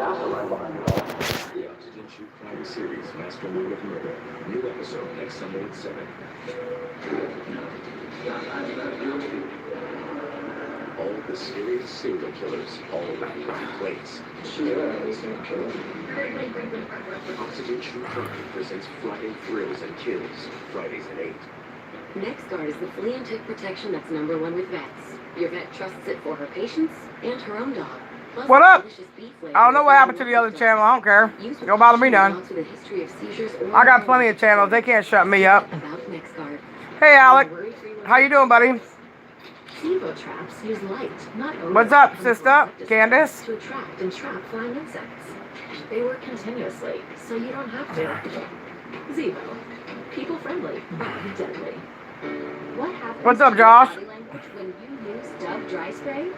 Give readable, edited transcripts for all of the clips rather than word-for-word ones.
The Oxygen True Crime series, Mastermind of Murder. New episode next Sunday at 7. All the serious serial killers, all in one place. Oxygen True Crime presents Friday Thrills and Kills, Fridays at 8. NexGard is the flea and tick protection that's #1 with vets. Your vet trusts it for her patients and her own dog. Plus, what up? I don't know what happened to the other channel. I don't care. Don't bother me none. I got plenty of channels. They can't shut me up. Hey, Alec. How you doing, buddy? Traps use light, not what's up, sister? Candace? To attract and trap flying insects. They work continuously, so you don't have to. Zevo. People friendly, but deadly. What happens? What's up, Josh? When you use Dove dry spray?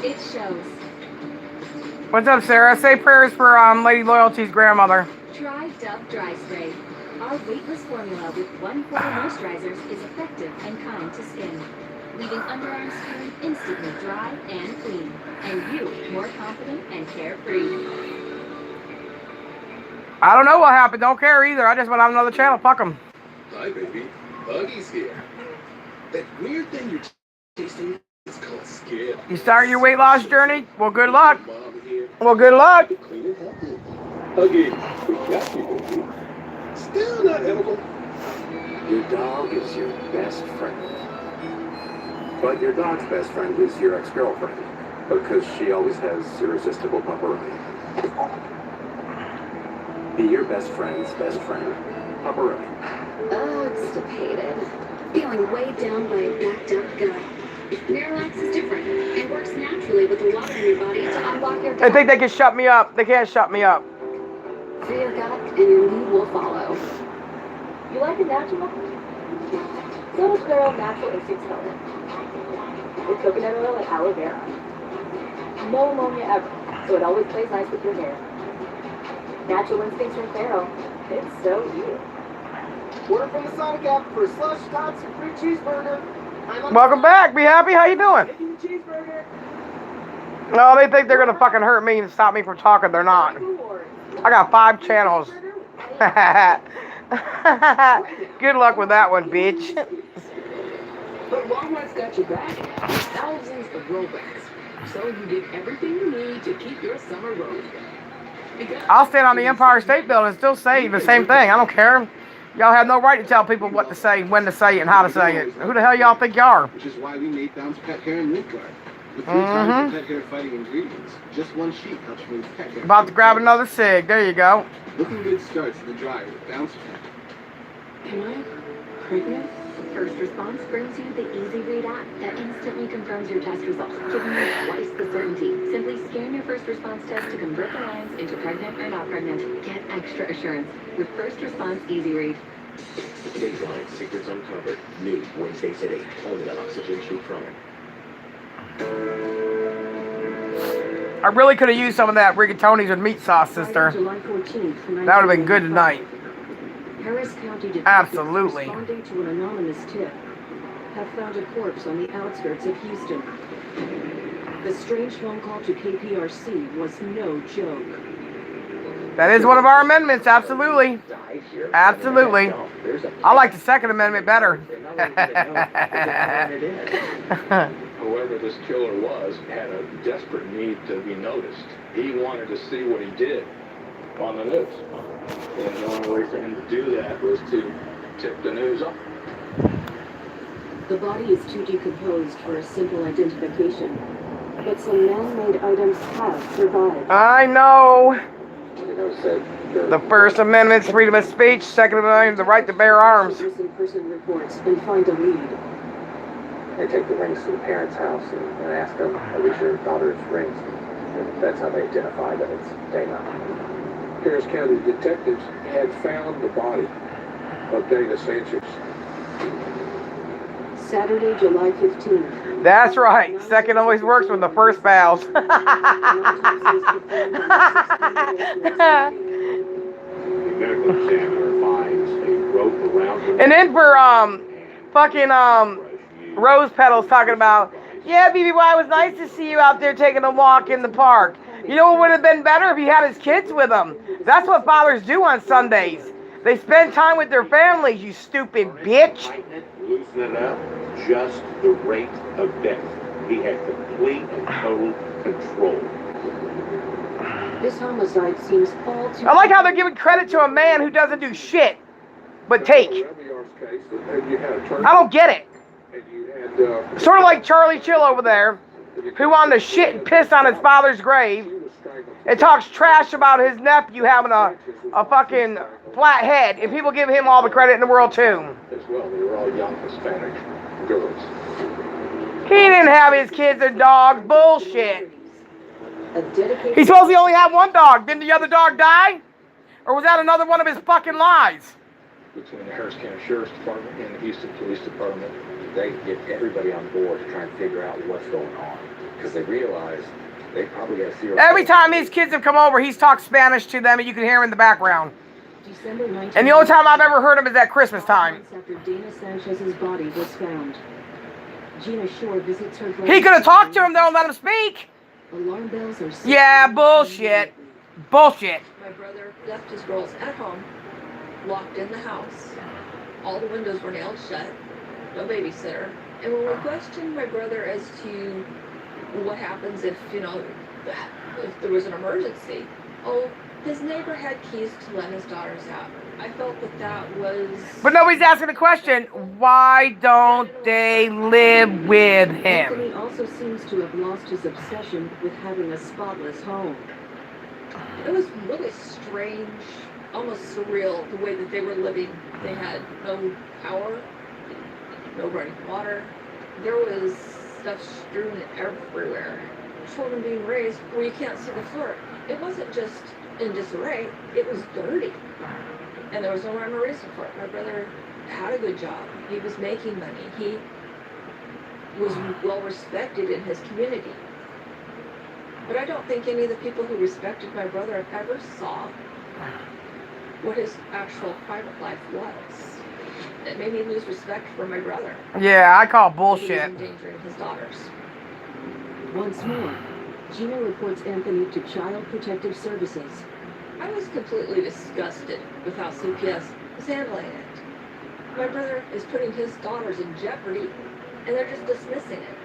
It shows. What's up, Sarah? Say prayers for Lady Loyalty's grandmother. Try Dove dry spray. Our weightless formula with 1/4 moisturizers is effective and kind to skin, leaving underarm skin instantly dry and clean, and you more confident and carefree. I don't know what happened. Don't care either. I just went on another channel. Fuck them. Hi, baby. Buggy's here. That weird thing you're tasting is called skip. You starting your weight loss journey? Well, good luck. Well, good luck. Huggy, we got you, baby. Still not edible. Your dog is your best friend. But your dog's best friend is your ex-girlfriend, because she always has irresistible pepperoni. Be your best friend's best friend. Pepperoni. Constipated. Feeling weighed down by a backed up gut. Miralax is different and works naturally with the water in your body to unlock your gut. They think they can shut me up. They can't shut me up. Free your gut and your mood will follow. You like it natural? So does Girl Natural Instincts Velvet. With coconut oil and aloe vera. No ammonia ever, so it always plays nice with your hair. Natural Instincts from Pharaoh. It's so you. Order from the Sonic app for slush, tots, and free cheeseburger. Welcome back. Be happy. How you doing? Cheeseburger. No, they think they're gonna fucking hurt me and stop me from talking. They're not. I got 5 channels. Good luck with that one, bitch. But Walmart's got your back. Thousands of rollbacks. So you get everything you need to keep your summer rolling. I'll stand on the Empire State Building and still say the same thing. I don't care. Y'all have no right to tell people what to say, when to say it, and how to say it. Who the hell y'all think y'all are? Which is why we made Bounce Pet Hair and Root Guard. With 3 times the pet hair fighting ingredients. Just one sheet helps remove pet hair. About to grab another cig. There you go. Looking good starts in the dryer with Bounce Pet. Am I pregnant? First Response brings you the Easy Read app that instantly confirms your test results, giving you twice the certainty. Simply scan your First Response test to convert the lines into pregnant or not pregnant. Get extra assurance with First Response Easy Read. Dateline Secrets Uncovered. New Wednesdays at 8. Only on Oxygen True Crime. I really could have used some of that rigatoni's with meat sauce, sister. July 14th, That would have been good tonight. Harris County detectives Absolutely. responding to an anonymous tip have found a corpse on the outskirts of Houston. The strange phone call to KPRC was no joke. That is one of our amendments, absolutely. Absolutely. I like the Second Amendment better. Whoever this killer was had a desperate need to be noticed. He wanted to see what he did on the news. And the only way for him to do that was to tip the news up. The body is too decomposed for a simple identification, but some man-made items have survived. I know. The First Amendment's freedom of speech. Second Amendment, the right to bear arms. Person reports and find a lead. They take the rings to the parents' house and ask them, are these your daughter's rings? And that's how they identify that it's Dana. Harris County detectives had found the body of Dana Sanchez. Saturday, July 15th. That's right. Second always works when the first fails. The medical examiner finds a rope around her. And then for fucking Rose Petals talking about Yeah, BBY, it was nice to see you out there taking a walk in the park. You know what would have been better if he had his kids with him. That's what fathers do on Sundays. They spend time with their families, you stupid bitch. Tighten it, loosen it up, just the rate of death. He had complete and total control. This homicide seems all too... I like how they're giving credit to a man who doesn't do shit but take. I don't get it. Sort of like Charlie Chill over there, who wanted to shit and piss on his father's grave and talks trash about his nephew having a fucking flat head, and people give him all the credit in the world too. As well, they were all young Hispanic girls. He didn't have his kids and dogs. Bullshit. He's supposed to only have one dog. Didn't the other dog die? Or was that another one of his fucking lies? Between the Harris County Sheriff's Department and the Houston Police Department, they get everybody on board to try and figure out what's going on. Because they realize they probably got to see... Every time these kids have come over, he's talked Spanish to them, and you can hear him in the background. And the only time I've ever heard him is at Christmas time. After Dana Sanchez's body was found, Gina Shore visits her... He could have talked to him, though, and let him speak. Alarm bells are... Yeah, bullshit. Bullshit. My brother left his girls at home, locked in the house. All the windows were nailed shut. No babysitter. And when we questioned my brother as to what happens if, you know, if there was an emergency, his neighbor had keys to let his daughters out. I felt that was... But nobody's asking the question, why don't they live with him? Anthony also seems to have lost his obsession with having a spotless home. It was really strange, almost surreal, the way that they were living. They had no power, no running water. There was stuff strewn everywhere. Children being raised where you can't see the floor. It wasn't just in disarray, it was dirty. And there was no rhyme or reason for it. My brother had a good job. He was making money. He was well respected in his community. But I don't think any of the people who respected my brother ever saw what his actual private life was. It made me lose respect for my brother. Yeah, I call bullshit. He was endangering his daughters. Once more, Gina reports Anthony to Child Protective Services. I was completely disgusted with how CPS was handling it. My brother is putting his daughters in jeopardy, and they're just dismissing it.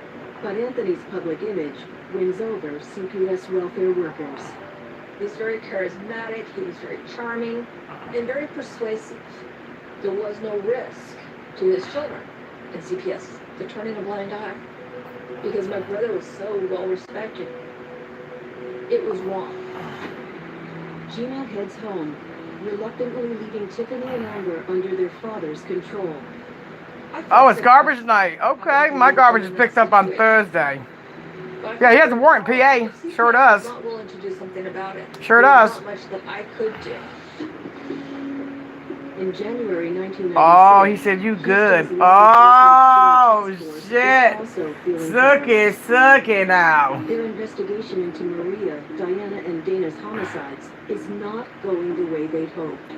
But Anthony's public image wins over CPS welfare workers. He's very charismatic, he was very charming, and very persuasive. There was no risk to his children. And CPS, they're turning a blind eye. Because my brother was so well respected. It was wrong. Gina heads home, reluctantly leaving Tiffany and Amber under their father's control. Oh, it's garbage night. Okay, my garbage is picked up on Thursday. Yeah, he has a warrant, PA. Sure does. Not willing to do something about it. Sure does. Not much that I could do. In January 1996, Oh, he said you good. Oh, shit. Suck it now. Their investigation into Maria, Diana, and Dana's homicides is not going the way they'd hoped.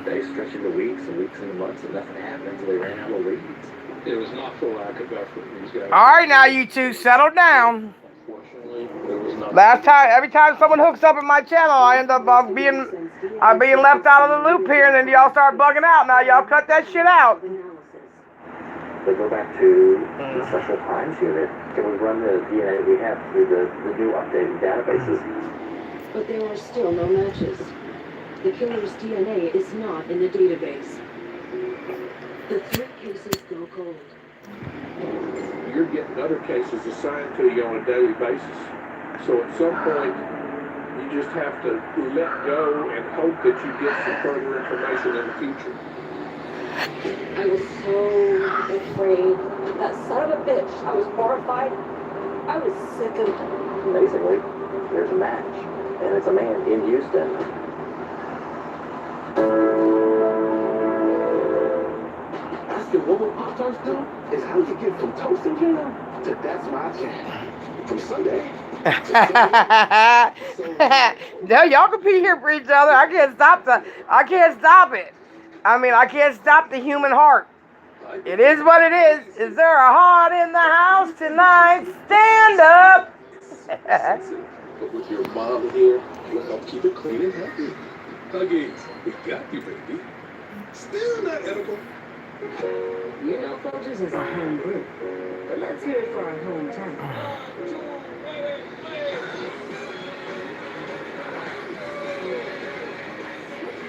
They stretched into weeks and weeks and months and nothing happened until they ran out of leads. it was not for lack of effort. These guys. All right, now you two settle down. Unfortunately, there was nothing. Every time someone hooks up in my channel, I end up being left out of the loop here, and then y'all start bugging out. Now y'all cut that shit out. They go back to the Special Crimes Unit, and we run the DNA that we have through the new updated databases. But there are still no matches. The killer's DNA is not in the database. The 3 cases go cold. You're getting other cases assigned to you on a daily basis. So at some point, you just have to let go and hope that you get some further information in the future. I was so afraid. That son of a bitch, I was horrified. I was sick of him. Basically, there's a match, and it's a man in Houston. Asking what will Pop-Tarts do is how you get from toasting jam to that's my jam. From Sunday. No, y'all compete here for each other. I can't stop it. I mean, I can't stop the human heart. It is what it is. Is there a heart in the house tonight? Stand up. But with your mom here, we'll help keep it clean and healthy. Huggy, we got you, baby. Still not edible. You know, Folgers is a home brew. But let's hear it for our hometown.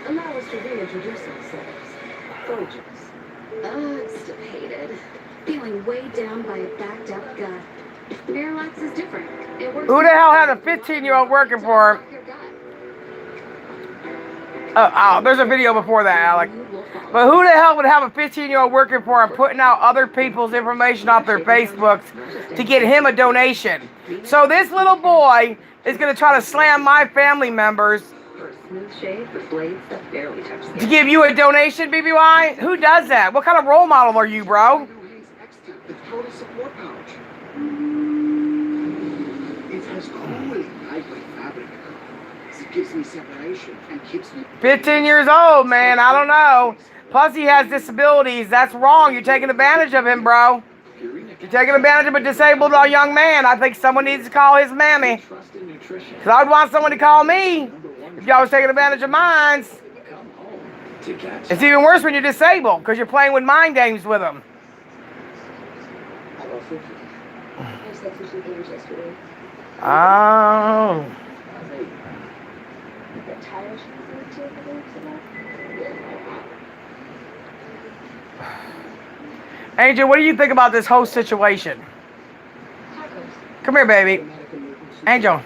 Allow us to reintroduce ourselves. Folgers. Constipated. Feeling weighed down by a backed up gut. Miralax is different. It works. Who the hell had a 15-year-old working for him? Oh, there's a video before that, Alec. But who the hell would have a 15-year-old working for him, putting out other people's information off their Facebooks to get him a donation? So this little boy is going to try to slam my family members to give you a donation, BBY? Who does that? What kind of role model are you, bro? It's total support pouch. It has cooling, lightweight fabric. It gives me separation and keeps me... 15 years old, man. I don't know. Plus, he has disabilities. That's wrong. You're taking advantage of him, bro. You're taking advantage of a disabled young man. I think someone needs to call his mammy. Because I'd want someone to call me if y'all was taking advantage of mine. It's even worse when you're disabled because you're playing with mind games with them. Oh. Angel, what do you think about this whole situation? Come here, baby. Angel.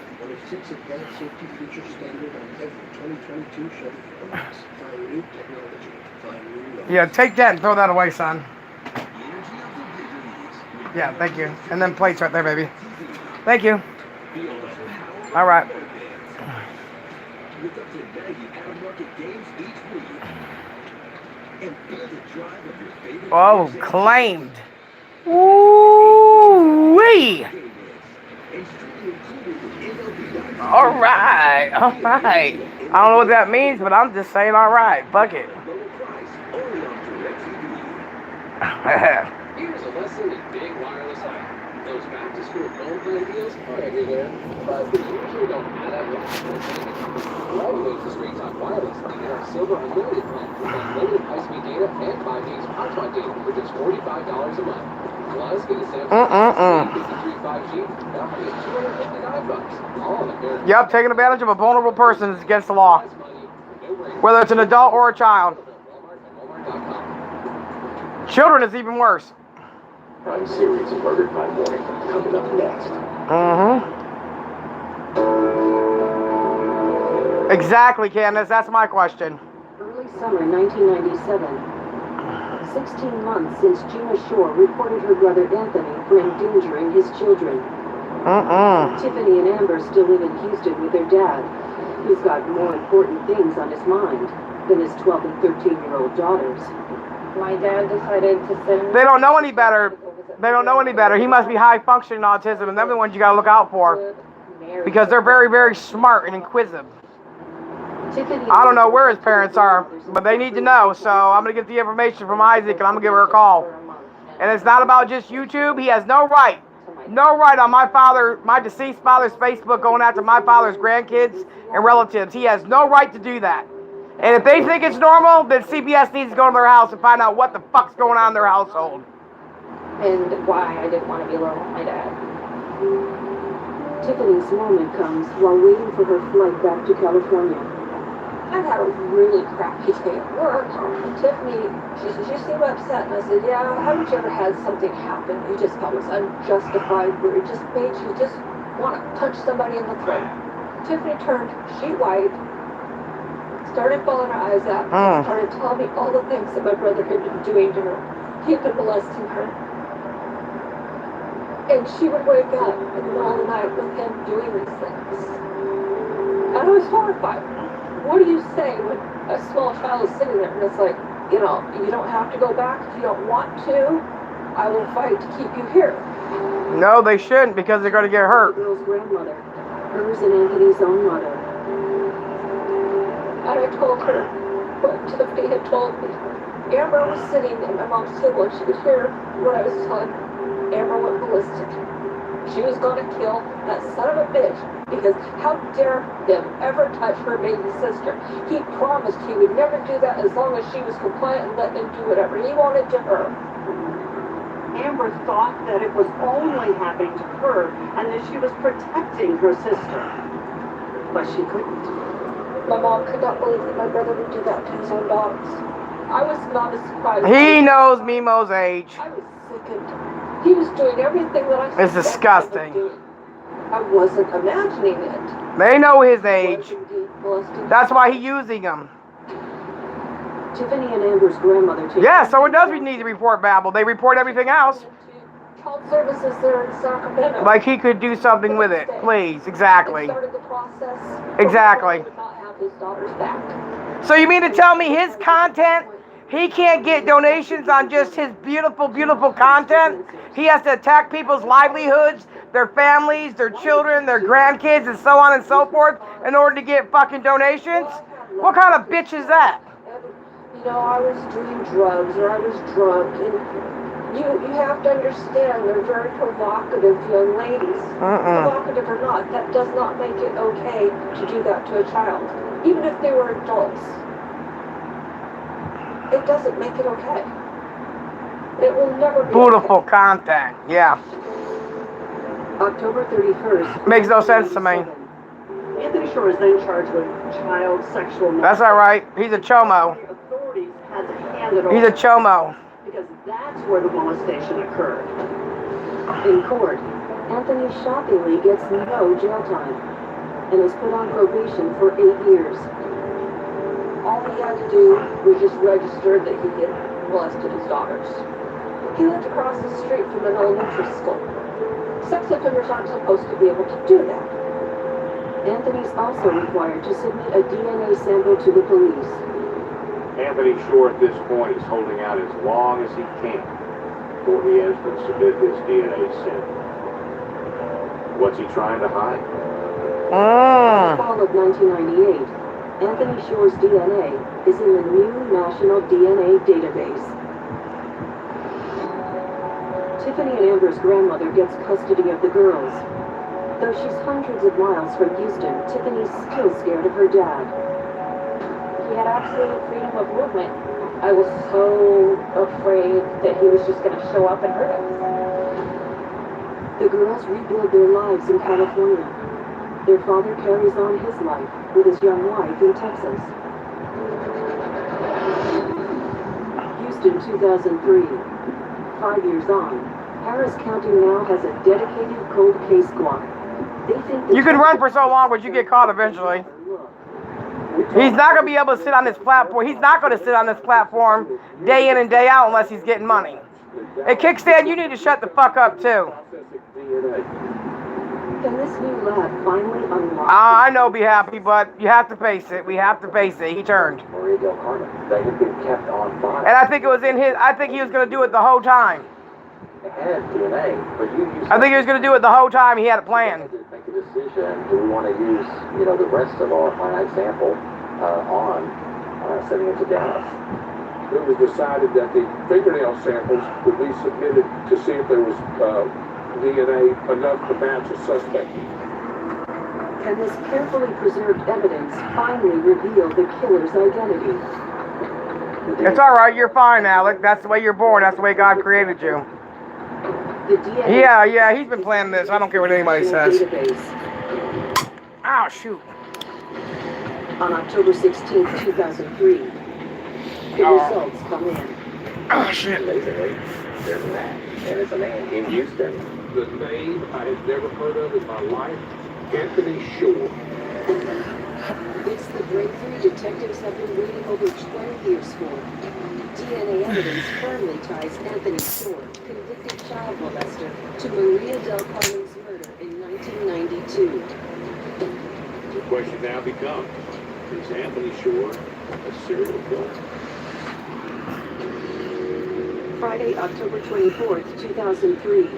Yeah, take that and throw that away, son. Yeah, thank you. And then plates right there, baby. Thank you. All right. Oh, claimed. Woo-wee. All right. All right. I don't know what that means, but I'm just saying all right. Fuck it. Here's a lesson in big wireless hype. Those back-to-school phone plan deals are everywhere, but they usually don't add up like Graduate to Straight Talk Wireless and get our Silver Unlimited plan with unlimited high-speed data and 5 days of hotspot data for just $45 a month. Plus, get a Samsung 53 5G now for just $259. All on the fair. Yep, taking advantage of a vulnerable person is against the law. Whether it's an adult or a child. Children is even worse. Prime series of Murdered by Morning coming up next. Exactly, Candace. That's my question. Early summer 1997. 16 months since Gina Shore reported her brother Anthony for endangering his children. Tiffany and Amber still live in Houston with their dad, who's got more important things on his mind than his 12 and 13-year-old daughters. My dad decided to send... They don't know any better. They don't know any better. He must be high-functioning autism, and they're the ones you got to look out for. Because they're very, very smart and inquisitive. I don't know where his parents are, but they need to know. So I'm going to get the information from Isaac, and I'm going to give her a call. And it's not about just YouTube. He has no right on my deceased father's Facebook going after my father's grandkids and relatives. He has no right to do that. And if they think it's normal, then CBS needs to go to their house and find out what the fuck's going on in their household. And why I didn't want to be alone with my dad. Tiffany's moment comes while waiting for her flight back to California. I've had a really crappy day at work. Tiffany, she said, you seem upset. And I said, yeah, haven't you ever had something happen you just felt was unjustified, where it just made you just want to punch somebody in the throat? Tiffany turned sheet white, started bawling her eyes out, and started telling me all the things that my brother had been doing to her. He had been molesting her. And she would wake up in the middle of the night with him doing these things. And I was horrified. What do you say when a small child is sitting there and it's like, you know, you don't have to go back if you don't want to. I will fight to keep you here. No, they shouldn't, because they're going to get hurt. The girl's grandmother, hers and Anthony's own mother. And I told her, what Tiffany had told me. Amber was sitting at my mom's table and she could hear what I was telling her. Amber went ballistic. She was going to kill that son of a bitch because how dare him ever touch her baby sister. He promised he would never do that as long as she was compliant and let him do whatever he wanted to her. Amber thought that it was only happening to her and that she was protecting her sister. But she couldn't. My mom could not believe that my brother would do that to his own daughters. I was not as surprised. He knows Mimo's age. I was sickened. He was doing everything that I It's disgusting. I wasn't imagining it. They know his age. Was indeed molesting. That's why he's using them. Tiffany and Amber's grandmother took Yeah, someone does need to report Babel. They report everything else. Child services there in Sacramento. Like he could do something with it. Please, exactly. They started the process. Exactly. He would not have his daughters back. So you mean to tell me his content, he can't get donations on just his beautiful, beautiful content? He has to attack people's livelihoods, their families, their children, their grandkids, and so on and so forth in order to get fucking donations? What kind of bitch is that? You know, I was doing drugs or I was drunk, and you have to understand they're very provocative young ladies. Provocative or not, that does not make it okay to do that to a child, even if they were adults. It doesn't make it okay. It will never be Beautiful okay. content, yeah. October 31st. Makes no sense to me. Anthony Shore is then charged with child sexual. That's all right. He's a chomo. The authorities had to hand it over. He's a chomo. Because that's where the molestation occurred. In court, Anthony shockingly gets no jail time and is put on probation for 8 years. All he had to do was just register that he had molested his daughters. He lived across the street from an elementary school. Sex offenders aren't supposed to be able to do that. Anthony's also required to submit a DNA sample to the police. Anthony Shore at this point is holding out as long as he can before he has to submit his DNA sample. What's he trying to hide? In the fall of 1998, Anthony Shore's DNA is in the new National DNA Database. Tiffany and Amber's grandmother gets custody of the girls. Though she's hundreds of miles from Houston, Tiffany's still scared of her dad. He had absolute freedom of movement. I was so afraid that he was just going to show up and hurt us. The girls rebuild their lives in California. Their father carries on his life with his young wife in Texas. Houston, 2003. 5 years on, Harris County now has a dedicated cold case squad. They think You can run for so long, but you get caught eventually. He's not going to be able to sit on this platform. He's not going to sit on this platform day in and day out unless he's getting money. Hey, Kickstand, you need to shut the fuck up, too. Can this new lab finally unlock? I know be happy, but you have to face it. We have to face it. He turned. Maria Del Carmen, they have been kept on file. And I think it was in his... I think he was going to do it the whole time. They had DNA, but you used I think he was going to do it the whole time. He had a plan. make a decision. Do we want to use, the rest of our finite sample on sending it to Dallas? It was decided that the fingernail samples would be submitted to see if there was DNA enough to match a suspect. Can this carefully preserved evidence finally reveal the killer's identity? It's all right. You're fine, Alec. That's the way you're born. That's the way God created you. The DNA Yeah, he's been planning this. I don't care what anybody says. database. Ow, shoot. On October 16, 2003, the results come in. Oh, shit. Amazingly, there's a man, and it's a man in Houston. The name I had never heard of in my life, Anthony Shore. It's the breakthrough detectives have been waiting over 12 years for. DNA evidence firmly ties Anthony Shore, convicted child molester, to Maria Del Carmen's murder in 1992. The question now becomes, is Anthony Shore a serial killer? Friday, October 24th, 2003.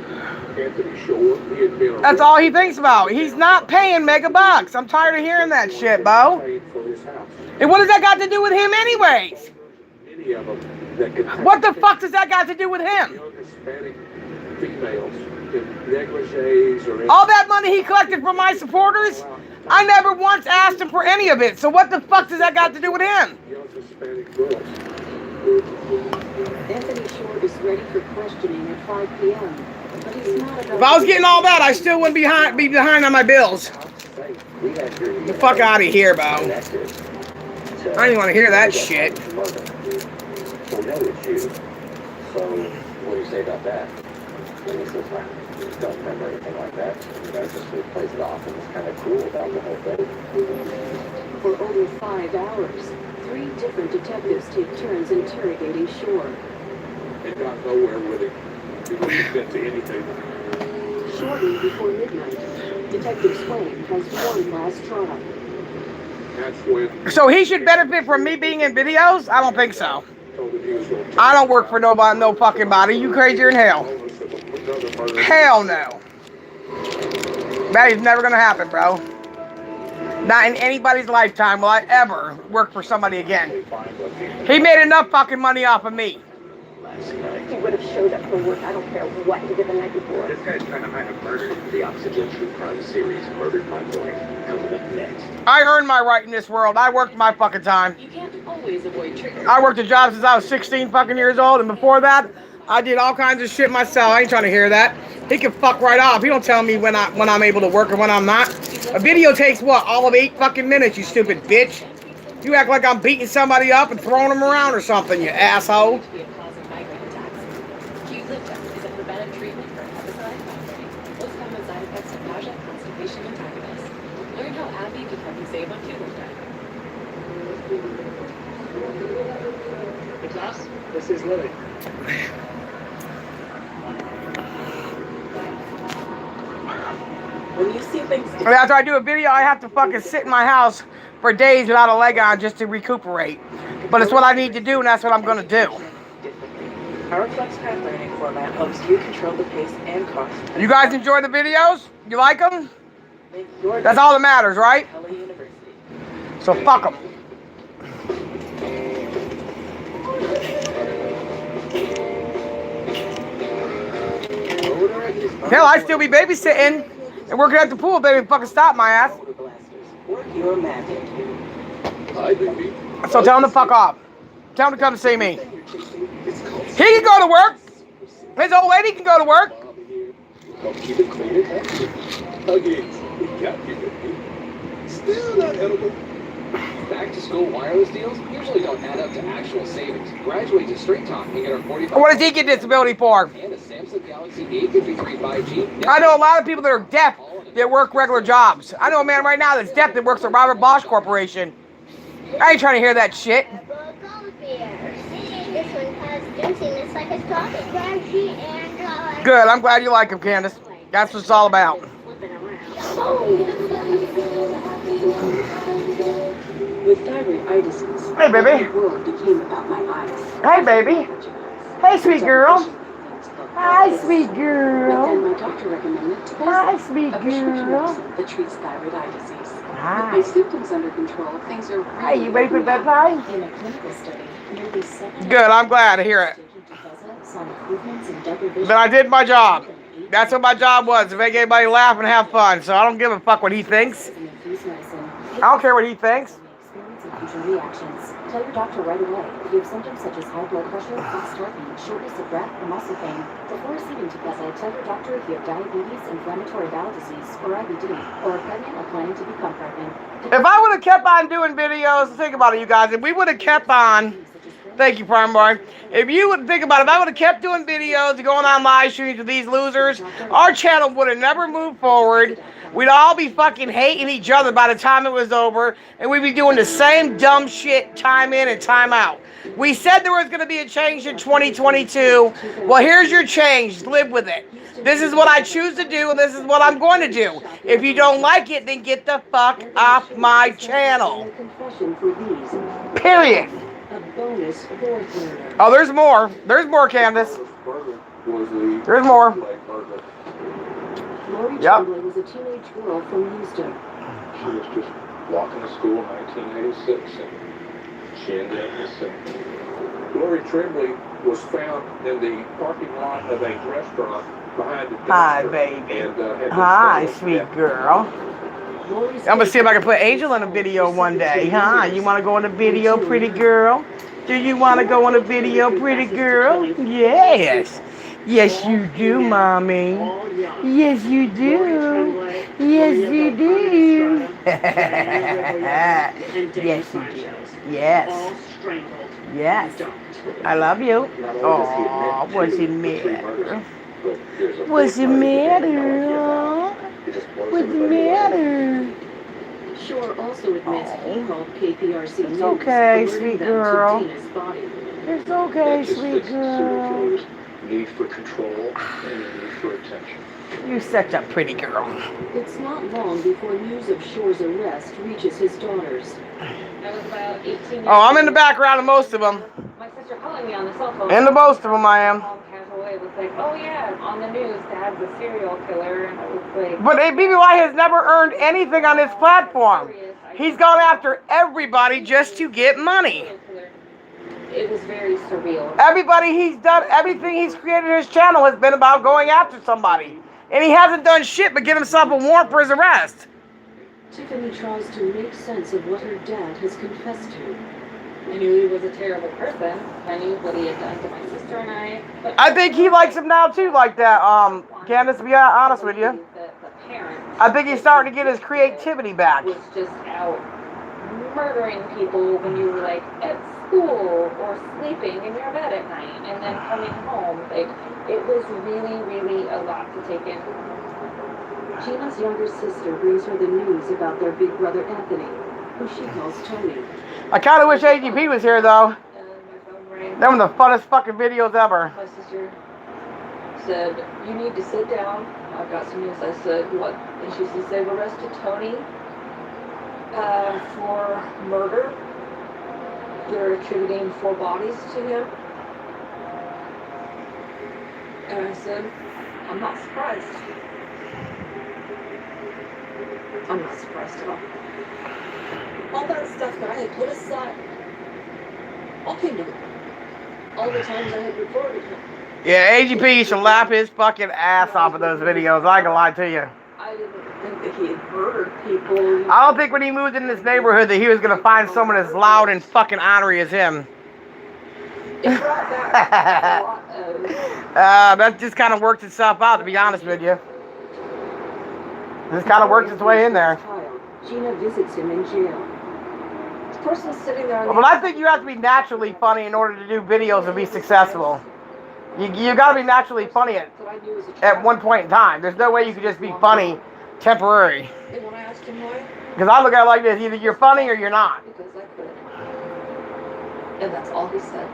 Anthony Shore, he had been That's all he thinks about. He's not paying mega bucks. I'm tired of hearing that shit, Bo. paid for his house. And what does that got to do with him anyways? Many of them that could What the fuck does that got to do with him? young Hispanic females in negligees or in All that money he collected from my supporters, I never once asked him for any of it. So what the fuck does that got to do with him? young Hispanic girls. Anthony Shore is ready for questioning at 5 p.m. But he's not about If I was getting all that, I still wouldn't be behind on my bills. Get the fuck out of here, Bo. I don't even want to hear that shit. So we know it's you. So what do you say about that? And he says, I don't remember anything like that. You guys just sort of plays it off and it's kind of cool about the whole thing. For over 5 hours, 3 different detectives take turns interrogating Shore. It got nowhere with it. It wouldn't fit to anything. Shortly before midnight, Detective Swain has one last try. That's when So he should benefit from me being in videos? I don't think so. told him he was going to I don't work for nobody, no fucking body. You crazier than hell. Hell no. That is never gonna happen, bro. Not in anybody's lifetime will I ever work for somebody again. He made enough fucking money off of me. He would have showed up for work. I don't care what he did the night before. This guy's trying to hide a murder. The Oxygen True Crime series, Murdered My Boy, coming up next. I earned my right in this world. I worked my fucking time. You can't always avoid triggers. I worked a job since I was 16 fucking years old, and before that, I did all kinds of shit myself. I ain't trying to hear that. He can fuck right off. He don't tell me when I'm able to work or when I'm not. A video takes what? All of 8 fucking minutes, you stupid bitch. You act like I'm beating somebody up and throwing them around or something, you asshole. To be a cause of migraine attacks. Q-Lipton is a preventive treatment for episodic migraine. Most common side effects are nausea, constipation, and tiredness. Learn how AbbVie can help you save on Q-Lipton. Hey, class, this is Lily. When you see things And after I do a video, I have to fucking sit in my house for days without a leg on just to recuperate. But it's what I need to do, and that's what I'm gonna do. Our FlexPath learning format helps you control the pace and cost. You guys enjoy the videos? You like them? Make your That's all that matters, right? Hello University. So fuck them. Hell, I'd still be babysitting and working at the pool if they didn't fucking stop my ass. Work your magic. Hi, baby. So tell him to fuck off. Tell him to come see me. He can go to work. His old lady can go to work. Help keep it clean and healthy. Huggies. Got you, baby. Still not edible. Back-to-school wireless deals usually don't add up to actual savings. Graduate to Straight Talk and get our 45. What does he get disability for? And a Samsung Galaxy A53 5G. I know a lot of people that are deaf that work regular jobs. I know a man right now that's deaf that works at Robert Bosch Corporation. I ain't trying to hear that shit. This one has dancing. It's like a strawberry and Good, I'm glad you like him, Candace. That's what it's all about. With thyroiditis, Hey, baby. the world became about my eyes. Hey, baby. Hey, sweet girl. Hi, sweet And girl. my doctor recommended Hi, Tepezza, sweet a prescription girl. medicine that treats thyroid eye disease. With Hi. my symptoms under control, things are really Hey, you ready for looking up. bedtime? In a clinical study, nearly 7 Good, I'm glad to hear it. saw improvements in double vision. Then I did my job. That's what my job was, to make everybody laugh and have fun. So I don't give a fuck what he thinks. I don't care what he thinks. Future reactions. Tell your doctor right away if you have symptoms such as high blood pressure, fast heartbeat, shortness of breath, or muscle pain. Before receiving Tepezza, tell your doctor if you have diabetes, inflammatory bowel disease, or IBD, or are pregnant or planning to become pregnant. If I would have kept on doing videos, think about it, you guys. If we would have kept on, thank you, Prime Boy. If you would think about it, if I would have kept doing videos, going on live streams with these losers, our channel would have never moved forward. We'd all be fucking hating each other by the time it was over, and we'd be doing the same dumb shit time in and time out. We said there was going to be a change in 2022. Well, here's your change. Live with it. This is what I choose to do, and this is what I'm going to do. If you don't like it, then get the fuck off my channel. Period. bonus fourth murder. Oh, there's more. There's more, Candace. There's more. Lori Yep. Tremblay was a teenage girl from Houston. She was just walking to school in 1986, and she ended up missing. Lori Tremblay was found in the parking lot of a restaurant behind the dumpster. Hi, baby. And, had been Hi, found sweet dead. girl. Lori's I'm gonna see if I can put Angel in a video one day. Huh? You wanna go in a video, pretty girl? Do you wanna go in a video, pretty girl? Yes. Yes, you do, mommy. Yes, you do. Yes, you do. Yes, you do. Yes. Yes. I love you. Oh, what's the matter? What's the matter? What's the matter? Shore also admits he called KPRC It's News, okay, alerting sweet them girl. to Dina's body. It's okay, sweet girl. Need for control and a need for attention. You're such a pretty girl. It's not long before news of Shore's arrest reaches his daughters. I was about 18 years Oh, I'm in the background of most of them. My sister calling me on the cell phone. In the most of them, I am. Casual way was like, oh yeah, on the news, Dad's a serial killer, and I was like. But BBY has never earned anything on his platform. He's gone after everybody just to get money. It was very surreal. Everybody he's done, everything he's created his channel has been about going after somebody. And he hasn't done shit but get himself a warrant for his arrest. Tiffany tries to make sense of what her dad has confessed to. I knew he was a terrible person. I knew what he had done to my sister and I. But I think he likes him now too, like that. Candace, to be honest with you, the parents I think he's starting to get his creativity back. was just out murdering people when you were like at school or sleeping in your bed at night and then coming home. Like, it was really, really a lot to take in. Gina's younger sister brings her the news about their big brother Anthony, who she calls Tony. I kind of wish AGP was here though. And my phone rang. Them were the funnest fucking videos ever. My sister said, you need to sit down. I've got some news. I said, what? And she says, they've arrested Tony for murder. They're attributing 4 bodies to him. And I said, I'm not surprised. I'm not surprised at all. All that stuff that I had put aside all came to me. All the times I had recorded him. Yeah, AGP should laugh his fucking ass off of those videos. I ain't gonna lie to you. I didn't think that he had murdered people. I don't think when he moved in this neighborhood that he was gonna find someone as loud and fucking ornery as him. It brought back a lot of... That just kind of worked itself out, to be honest with you. This kind of worked its way in there. Gina visits him in jail. This person's sitting there on the... But I think you have to be naturally funny in order to do videos and be successful. You gotta be naturally funny at one point in time. There's no way you could just be funny temporary. And when I asked him why, Because I look at it like this, either you're funny or you're not. because I could. And that's all he said.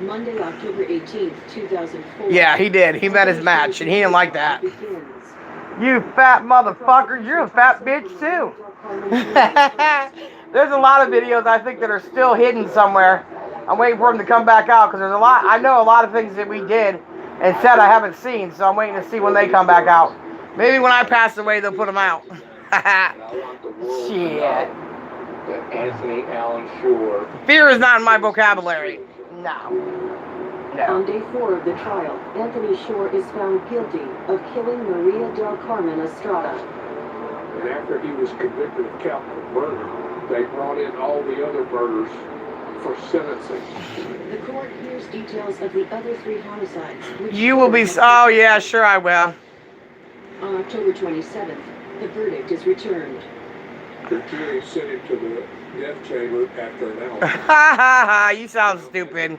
Monday, October 18th, 2004. Yeah, he did. He met his match, and he didn't like that. You fat motherfucker, you're a fat bitch too. There's a lot of videos I think that are still hidden somewhere. I'm waiting for them to come back out because there's a lot. I know a lot of things that we did and said I haven't seen, so I'm waiting to see when they come back out. Maybe when I pass away, they'll put them out. Shit. That Anthony Allen Shore. Fear is not in my vocabulary. No. On day 4 of the trial, Anthony Shore is found guilty of killing Maria del Carmen Estrada. And after he was convicted of capital murder, they brought in all the other murders for sentencing. The court hears details of the other 3 homicides. You will be. Oh, yeah, sure I will. On October 27th, the verdict is returned. The jury sent him to the death chamber after an hour. Ha ha ha, you sound stupid.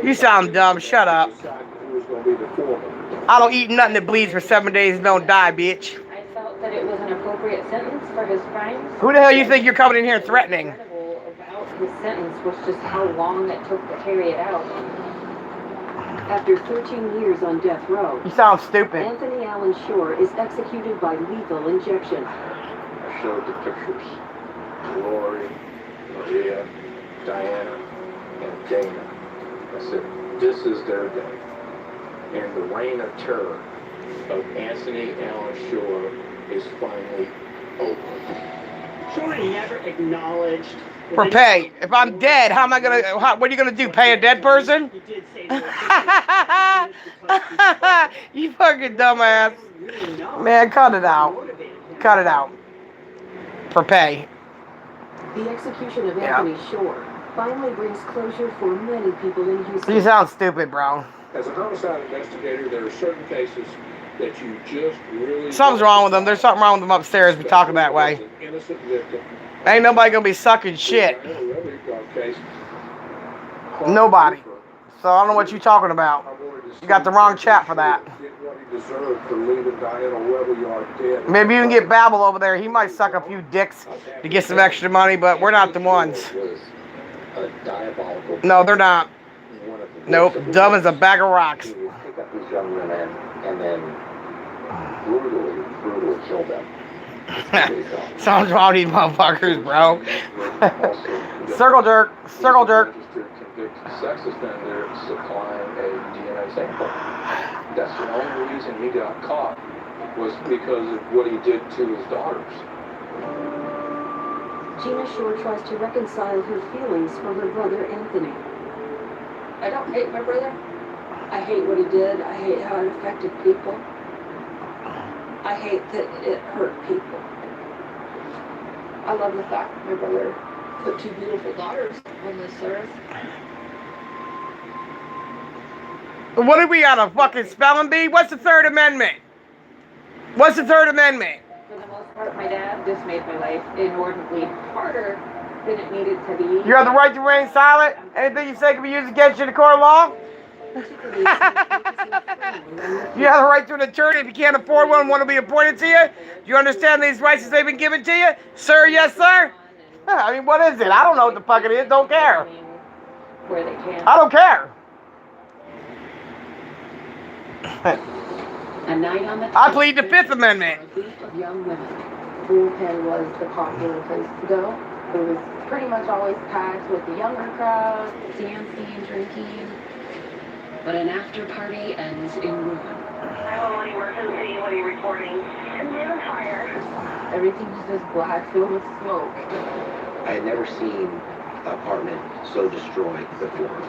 You sound dumb. Shut up. Who was going to be the foreman. I don't eat nothing that bleeds for 7 days and don't die, bitch. I felt that it was an appropriate sentence for his crimes. Who the hell you think you're coming in here threatening? Incredible about his sentence was just how long it took to carry it out. After 13 years on death row, You sound stupid. Anthony Allen Shore is executed by lethal injection. I showed the pictures. Lori, Maria, Diana and Dana. I said, this is their day. And the reign of terror of Anthony Allen Shore is finally over. Shore never acknowledged. For pay. If I'm dead, how am I gonna? What are you gonna do? Pay a dead person? He did say that You fucking dumbass. Man, cut it out. Cut it out. For pay. The execution of Anthony Shore finally brings closure for many people in Houston. You sound stupid, bro. As a homicide investigator, there are certain cases that you just really... Something's wrong with them. There's something wrong with them upstairs. We talking that way. Innocent victim. Ain't nobody gonna be sucking shit. Nobody. So I don't know what you're talking about. You got the wrong chat for that. Maybe you can get Babel over there. He might suck a few dicks to get some extra money, but we're not the ones. No, they're not. Nope. Dumb as a bag of rocks. Pick up these young women and then brutally kill them. Something's wrong with these motherfuckers, bro. Circle jerk. Circle jerk. Sex offender supplying a DNA sample. That's the only reason he got caught was because of what he did to his daughters. Gina Shore tries to reconcile her feelings for her brother Anthony. I don't hate my brother. I hate what he did. I hate how it affected people. I hate that it hurt people. I love the fact that my brother put two beautiful daughters on this earth. What are we on, a fucking spelling bee? What's the Third Amendment? What's the Third Amendment? For the most part, my dad just made my life inordinately harder than it needed to be. You have the right to remain silent. Anything you say can be used against you in a court of law. You have the right to an attorney if you can't afford one to be appointed to you. Do you understand these rights as they've been given to you? Sir, yes, sir? I mean, what is it? I don't know what the fuck it is. Don't care. Where they can. I don't care. A night on the I plead the Fifth Amendment. A group of young women. Bullpen was the popular place to go. It was pretty much always packed with the younger crowd, dancing, drinking. But an after party ends in ruin. 911 emergency, what are you reporting? There's a fire. Everything was just black, filled with smoke. I had never seen an apartment so destroyed before.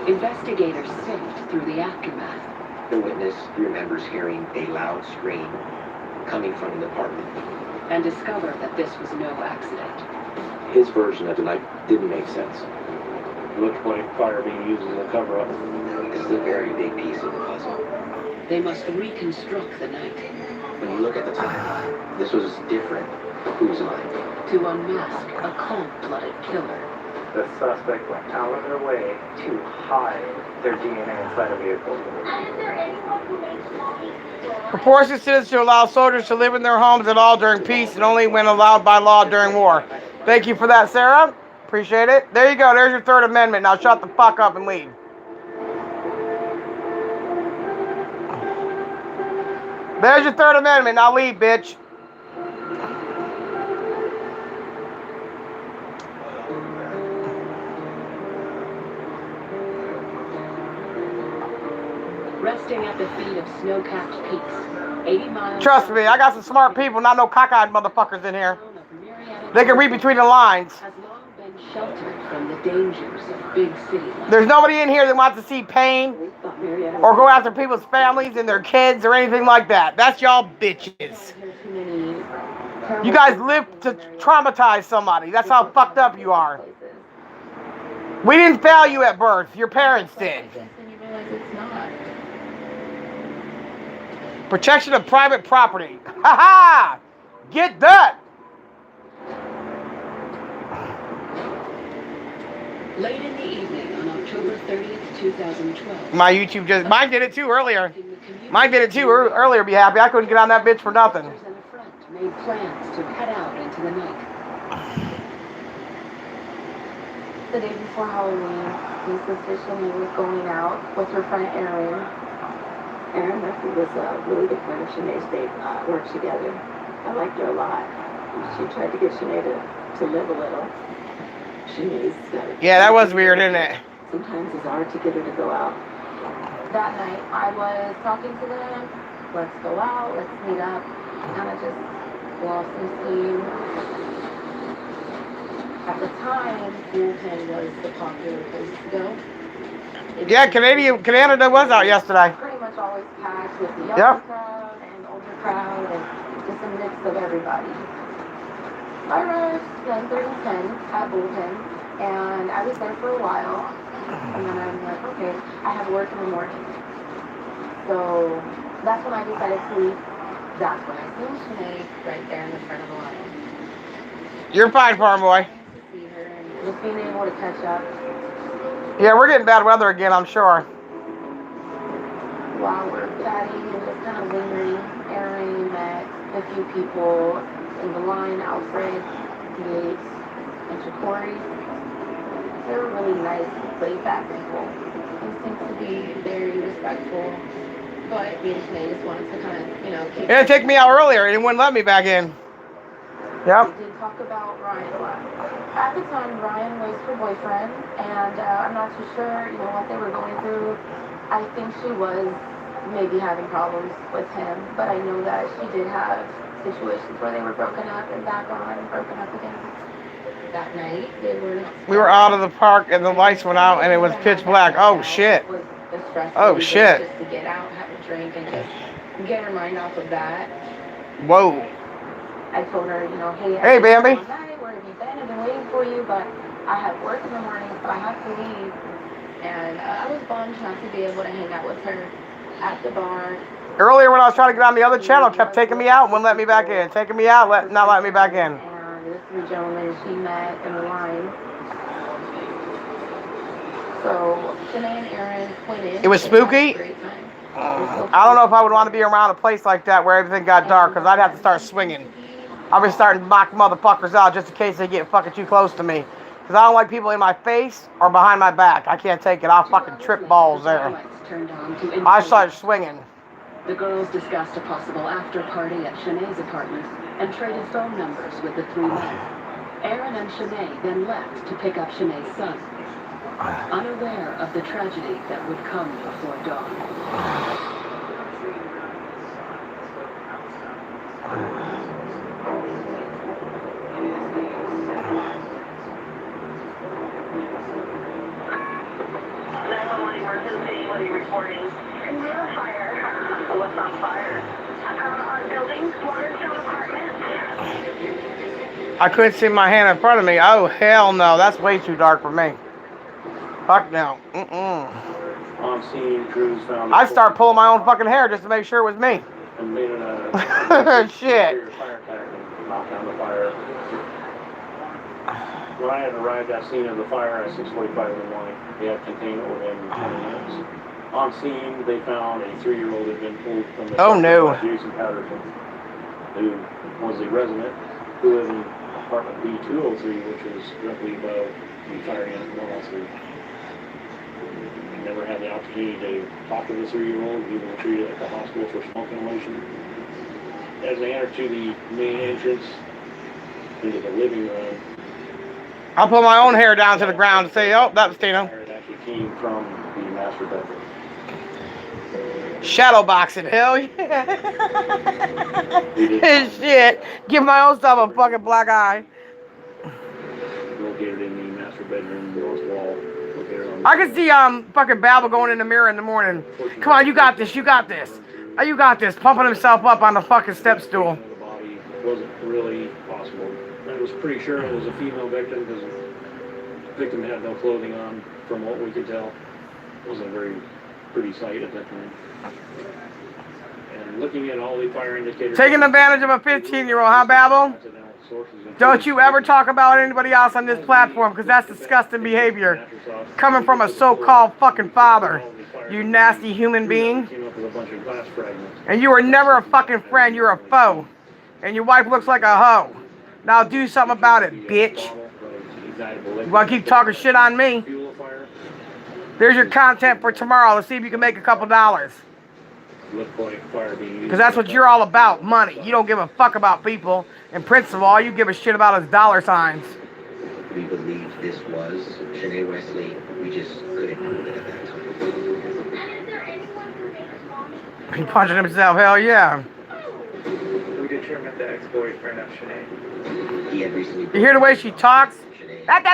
Investigators sift through the aftermath. The witness remembers hearing a loud scream coming from the apartment. And discover that this was no accident. His version of the night didn't make sense. It looked like fire being used as a cover-up. This is a very big piece of the puzzle. They must reconstruct the night. When you look at the timeline, this was different. Whose line? To unmask a cold-blooded killer. The suspect went out of their way to hide their DNA inside a vehicle. Is there anyone who makes money? Proportion citizens to allow soldiers to live in their homes at all during peace and only when allowed by law during war. Thank you for that, Sarah. Appreciate it. There you go. There's your Third Amendment. Now shut the fuck up and leave. There's your Third Amendment. Now leave, bitch. Resting at the feet of snow-capped peaks, 80 miles... Trust me, I got some smart people, not no cockeyed motherfuckers in here. They can read between the lines. ...has long been sheltered from the dangers of big city life. There's nobody in here that wants to see pain or go after people's families and their kids or anything like that. That's y'all bitches. You guys live to traumatize somebody. That's how fucked up you are. We didn't fail you at birth. Your parents did. Protection of private property. Ha ha! Get that! Late in the evening on October 30th, 2012. My YouTube just... Mine did it too earlier. Mine did it too earlier. Be happy. I couldn't get on that bitch for nothing. Made plans to head out into the night. The day before Halloween, my sister Shanae was going out with her friend Erin. Erin Murphy was a really good friend of Shanae's. They worked together. I liked her a lot. She tried to get Shanae to live a little. Yeah, that was weird, isn't it? Sometimes it's hard to get her to go out. That night, I was talking to them. Let's go out. Let's meet up. And I just lost some steam. At the time, Fulton was the popular place to go. Yeah, Canada was out yesterday. Pretty much always packed with the younger crowd and the older crowd and just a mix of everybody. I arrived 9:30 at Fulton, and I was there for a while. And then I'm like, okay, I have work in the morning. So that's when I decided to leave. That's when I seen Shanae right there in the front of the line. You're fine, farm boy. See her and just being able to catch up. Yeah, we're getting bad weather again, I'm sure. While we're chatting and just kind of lingering, Aaron met a few people in the line, Alfred, Nate, and Shakori. They were really nice, laid-back people. They seemed to be very respectful. But me and Shanae just wanted to kind of, keep... It took me out earlier. It wouldn't let me back in. Yep. We did talk about Ryan a lot. At the time, Ryan was her boyfriend, and I'm not too sure, what they were going through. I think she was maybe having problems with him, but I know that she did have situations where they were broken up and back on and broken up again. That night, we were out of the park, and the lights went out, and it was pitch black. Oh, shit. Oh, shit. Just to get out, have a drink, and just get her mind off of that. Whoa. I told her, hey, Bambi. Where have you been? I've been waiting for you, but I have work in the morning, so I have to leave. And I was bummed not to be able to hang out with her at the bar. Earlier when I was trying to get on the other channel, kept taking me out and wouldn't let me back in. Taking me out, not letting me back in. And this is the gentleman she met in the line. So, Shanae and Aaron went in. It was spooky? I don't know if I would want to be around a place like that where everything got dark, because I'd have to start swinging. I'll be starting to knock motherfuckers out just in case they get fucking too close to me. Because I don't like people in my face or behind my back. I can't take it. I'll fucking trip balls there. I start swinging. The girls discussed a possible after-party at Shanae's apartment and traded phone numbers with the three men. Aaron and Shanae then left to pick up Shanae's son, unaware of the tragedy that would come before dawn. Reporting. We have a fire. What's on fire? Our building, Waterstone Apartment. I couldn't see my hand in front of me. Oh, hell no. That's way too dark for me. Fuck no. On scene, crews found... I'd start pulling my own fucking hair just to make sure it was me. And made a shit. Fire attack and knocked down the fire. Ryan arrived at scene of the fire at 6:45 in the morning. They had contained it within 20 minutes. On scene, they found a 3-year-old had been pulled from the... Oh, no. Jason Patterson, who was a resident who lived in apartment B203, which was directly above the fire unit 103. He never had the opportunity to talk to the 3-year-old. He was treated at the hospital for smoke inhalation. As they entered to the main entrance into the living room, I'll put my own hair down to the ground and say, oh, that was Tino. It actually came from the master bedroom. Shadow boxing, hell yeah. Shit. Give my own self a fucking black eye. Located in the master bedroom north wall. I can see fucking Babel going in the mirror in the morning. Come on, you got this, you got this. Oh, you got this. Pumping himself up on the fucking step stool. The body wasn't really possible. I was pretty sure it was a female victim because the victim had no clothing on, from what we could tell. It wasn't a very pretty sight at that time. And looking at all the fire indicators... Taking advantage of a 15-year-old, huh, Babel? Don't you ever talk about anybody else on this platform, because that's disgusting behavior. Coming from a so-called fucking father, you nasty human being. And you were never a fucking friend, you're a foe. And your wife looks like a hoe. Now do something about it, bitch. You want to keep talking shit on me? There's your content for tomorrow. Let's see if you can make a couple dollars. Because that's what you're all about, money. You don't give a fuck about people. And principal, all you give a shit about is dollar signs. We believed this was Shanae Wesley. We just couldn't prove it at that time. And is there anyone who makes mommy? He punching himself, hell yeah. We determined the ex-boyfriend of Shanae. He had recently. You hear the way she talks? Like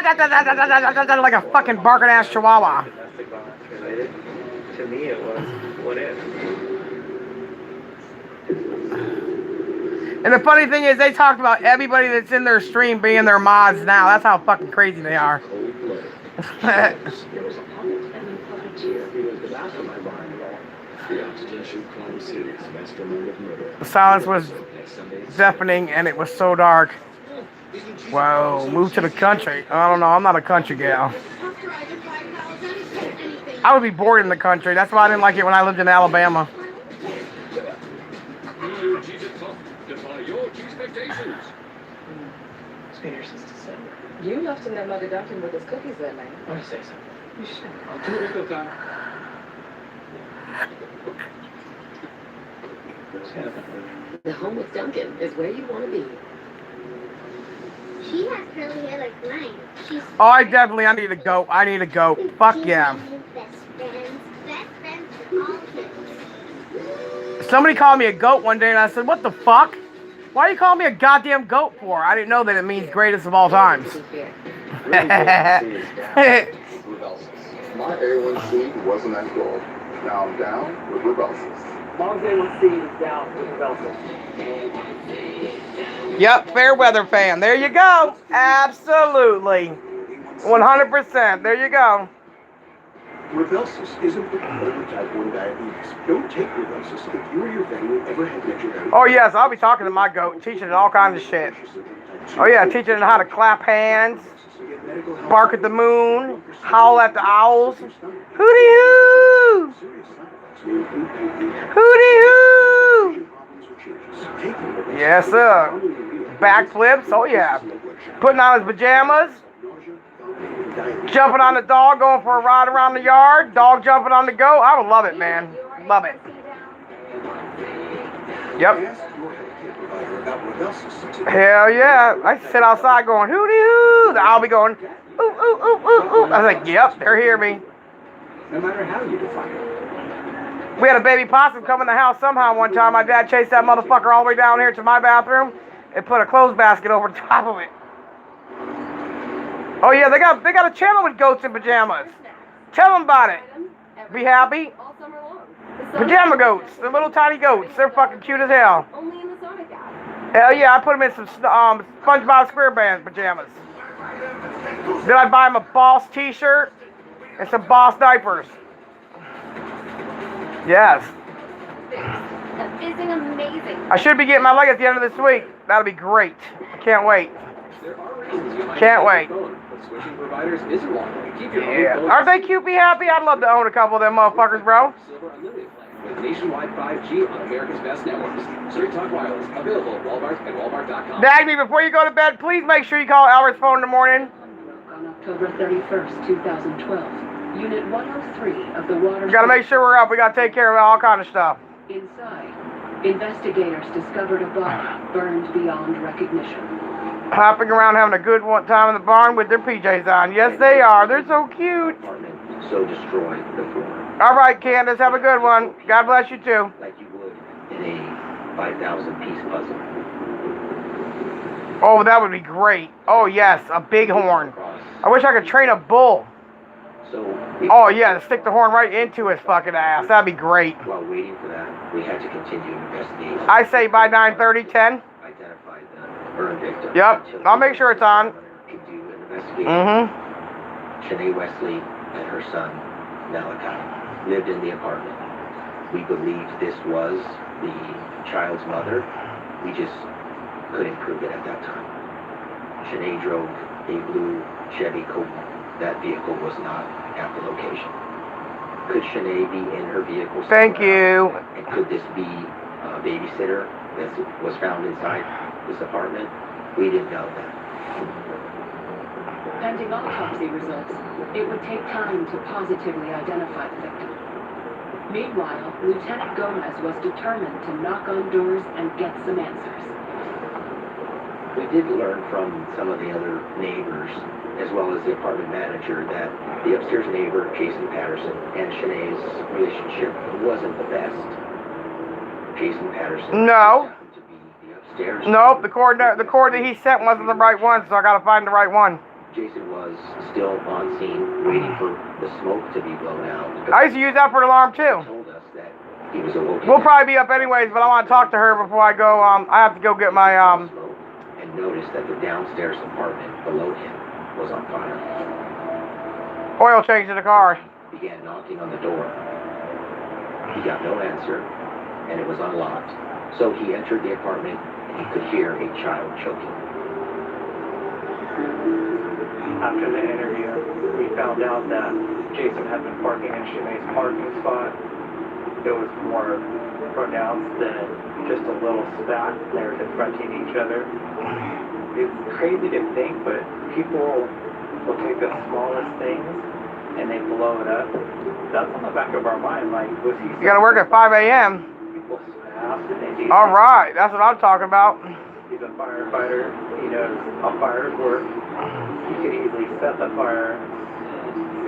a fucking barking ass chihuahua. Domestic violence related. To me, it was, what if? And the funny thing is, they talked about everybody that's in their stream being their mods now. That's how fucking crazy they are. There was a pummeled and then puppeteer. He was the mastermind behind it all. The Oxygen Shoot crime series, mastermind of murder. The silence was deafening and it was so dark. Whoa, move to the country. I don't know, I'm not a country gal. I would be bored in the country. That's why I didn't like it when I lived in Alabama. It's been here since December. You left in that mother Duncan with his cookies that night. I want to say something. You should. I'll do it real time. The home with Duncan is where you want to be. She has curly hair like mine. She's Oh, I need a goat. I need a goat. Fuck yeah. best friends. Best friends for all kids. Somebody called me a goat one day and I said, what the fuck? Why you call me a goddamn goat for? I didn't know that it means greatest of all times. My A1C wasn't at goal. Now I'm down with Rebelsis. Mom's A1C is down with Rebelsis. Yep, fair weather fan. There you go. Absolutely. 100%. There you go. Rebelsis isn't the cure for type 1 diabetes. Don't take Rebelsis if you or your family ever had metronomic. Oh, yes, I'll be talking to my goat and teaching it all kinds of shit. Oh, yeah, teaching it how to clap hands, bark at the moon, howl at the owls. Hooty-hoo! Hooty-hoo! Yes, sir. Backflips, oh, yeah. Putting on his pajamas. Jumping on the dog, going for a ride around the yard. Dog jumping on the goat. I would love it, man. Love it. Yep. Hell yeah. I sit outside going, hooty hoo. I'll be going, ooh, ooh, ooh, ooh, ooh. I was like, yep, they're hear me. No matter how you define it. We had a baby possum come in the house somehow one time. My dad chased that motherfucker all the way down here to my bathroom and put a clothes basket over the top of it. Oh yeah, they got a channel with goats in pajamas. Tell them about it. Be happy. Pajama goats. They're little tiny goats. They're fucking cute as hell. Only in the Sonic app. Hell yeah, I put them in some SpongeBob SquarePants pajamas. Then I buy them a Boss t-shirt and some Boss diapers. Yes. That isn't amazing. I should be getting my leg at the end of this week. That'll be great. Can't wait. There are reasons you might Can't wait. phone, but switching providers isn't one. Keep your Yeah. phone Aren't they cute? Be happy. I'd love to own a couple of them motherfuckers, bro. Silver Unlimited plan with nationwide 5G on America's best networks. Straight Talk Wireless, available at Walmart and Walmart.com. Dagny, before you go to bed, please make sure you call Albert's phone in the morning. On October 31st, 2012, Unit 103 of the water... We gotta make sure we're up. We gotta take care of all kind of stuff. Inside, investigators discovered a body burned beyond recognition. Hopping around having a good time in the barn with their PJs on. Yes, they are. They're so cute. So destroy the floor. All right, Candace, have a good one. God bless you too. Like you would in a 5,000-piece puzzle. Oh, that would be great. Oh, yes, a big horn. I wish I could train a bull. Oh, yeah, to stick the horn right into his fucking ass. That'd be great. While waiting for that, we had to continue investigation. I say by 9:30, 10. Identify the burn victim. Yep, I'll make sure it's on. Shanae Wesley and her son, Malachi, lived in the apartment. We believed this was the child's mother. We just couldn't prove it at that time. Shanae drove a blue Chevy Colt. That vehicle was not at the location. Could Shanae be in her vehicle? Thank you. And could this be a babysitter that was found inside this apartment? We didn't know that. Pending autopsy results, it would take time to positively identify the victim. Meanwhile, Lieutenant Gomez was determined to knock on doors and get some answers. We did learn from some of the other neighbors as well as the apartment manager, that the upstairs neighbor, Jason Patterson, and Shanae's relationship wasn't the best. Jason Patterson No. happened to be the upstairs. Nope, the cord that he sent wasn't the right one, so I gotta find the right one. Jason was still on scene, waiting for the smoke to be blown out. I used to use that for an alarm too. He told us that he was awoken. We'll probably be up anyways, but I want to talk to her before I go. I have to go get my And noticed that the downstairs apartment below him was on fire. oil change in the car. He began knocking on the door. He got no answer, and it was unlocked. So he entered the apartment, and he could hear a child choking. After the interview, we found out that Jason had been parking in Shanae's parking spot. It was more pronounced than just a little spat. They were confronting each other. It's crazy to think, but people will take the smallest things and they blow it up. That's on the back of our mind. Like, was he? You gotta work at 5 a.m. People snapped and they do. All right, that's what I'm talking about. He's a firefighter. He knows how fires work. He could easily set the fire,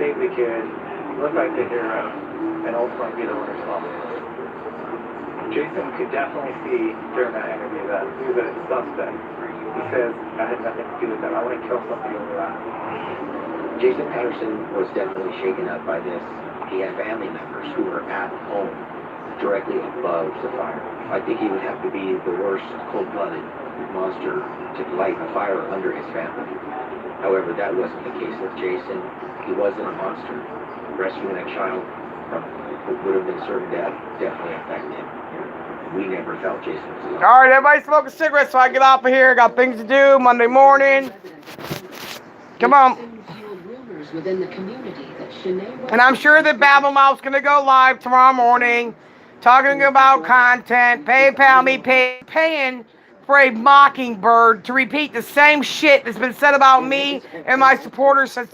save the kid, look like the hero, and ultimately be the one responsible. Jason could definitely see during that interview that he was a suspect. He says, I had nothing to do with that. I want to kill somebody over that. Jason Patterson was definitely shaken up by this. He had family members who were at home directly above the fire. I think he would have to be the worst cold-blooded monster to light a fire under his family. However, that wasn't the case with Jason. He wasn't a monster. Rescuing a child from what would have been certain death definitely affected him. We never felt Jason was alone. All right, everybody smoke a cigarette so I get off of here. Got things to do Monday morning. Come on. And I'm sure that Babblemouth's going to go live tomorrow morning talking about content. PayPal me paying for a mockingbird to repeat the same shit that's been said about me and my supporters since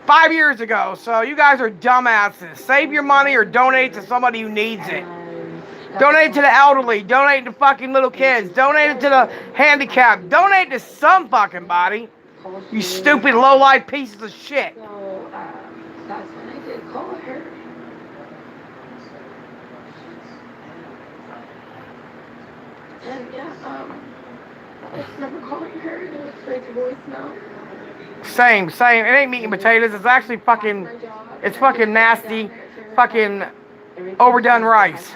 5 years ago. So you guys are dumbasses. Save your money or donate to somebody who needs it. Donate to the elderly. Donate to fucking little kids. Donate it to the handicapped. Donate to some fucking body. You stupid low-life pieces of shit. So that's when I did call her. And yeah, I just remember calling her and it was straight to voicemail. Same. It ain't meat and potatoes. It's actually fucking, it's fucking nasty, fucking overdone rice.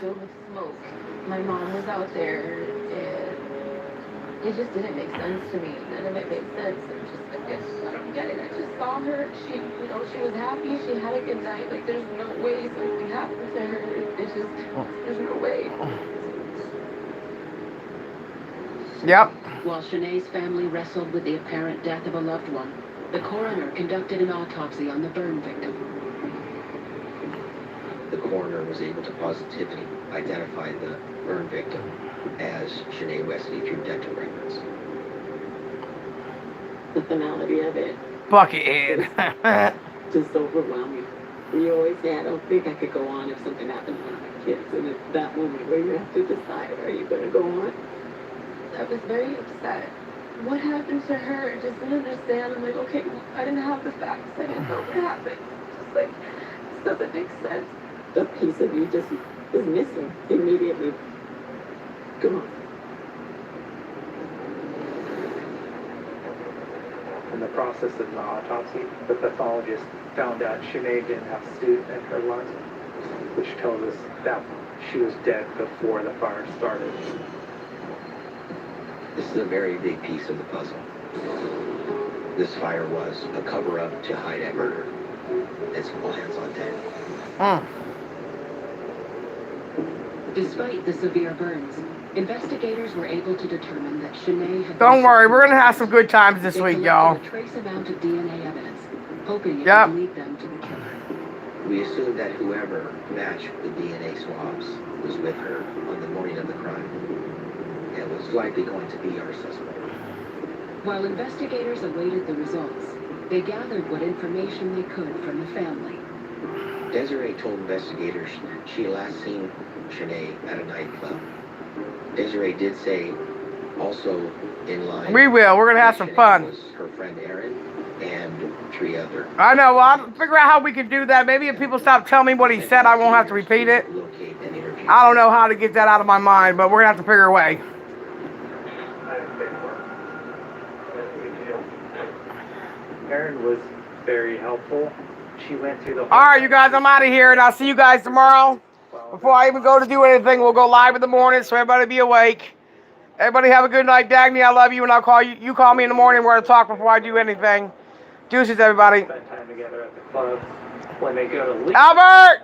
My mom was out there and it just didn't make sense to me. None of it made sense. It just, I don't get it. I just saw her. She was happy. She had a good night. Like, there's no way something happened to her. It's just, there's no way. Yep. While Shanae's family wrestled with the apparent death of a loved one, the coroner conducted an autopsy on the burn victim. The coroner was able to positively identify the burn victim as Shanae Wesley through dental records. The finality of it. Buckethead. Just overwhelming. You always say, I don't think I could go on if something happened to one of my kids. And it's that moment where you have to decide, are you going to go on? I was very upset. What happened to her? I just didn't understand. I'm like, okay, I didn't have the facts. I didn't know what happened. Just like, this doesn't make sense. A piece of you just is missing immediately. Gone. In the process of the autopsy, the pathologist found out Shanae didn't have soot in her lungs, which tells us that she was dead before the fire started. This is a very big piece of the puzzle. This fire was a cover-up to hide a murder. It's all hands on deck. Despite the severe burns, investigators were able to determine that Shanae had... Don't worry, we're gonna have some good times this week, y'all. A trace amount of DNA evidence, hoping it would lead them to the killer. We assumed that whoever matched the DNA swabs was with her on the morning of the crime, and was likely going to be our suspect. While investigators awaited the results, they gathered what information they could from the family. Desiree told investigators she last seen Shanae at a nightclub. Desiree did say Also in line. We will. We're gonna have some fun. Was her friend Erin and 3 other. I know. Well, I'll figure out how we can do that. Maybe if people stop telling me what he said, I won't have to repeat it. I don't know how to get that out of my mind, but we're gonna have to figure a way. Erin was very helpful. She went through the whole. All right, you guys, I'm out of here, and I'll see you guys tomorrow. Before I even go to do anything, we'll go live in the morning, so everybody be awake. Everybody have a good night. Dagny, I love you, and I'll call you. You call me in the morning. We're gonna talk before I do anything. Deuces, everybody. Spend time together at the club when they go to leave. Albert!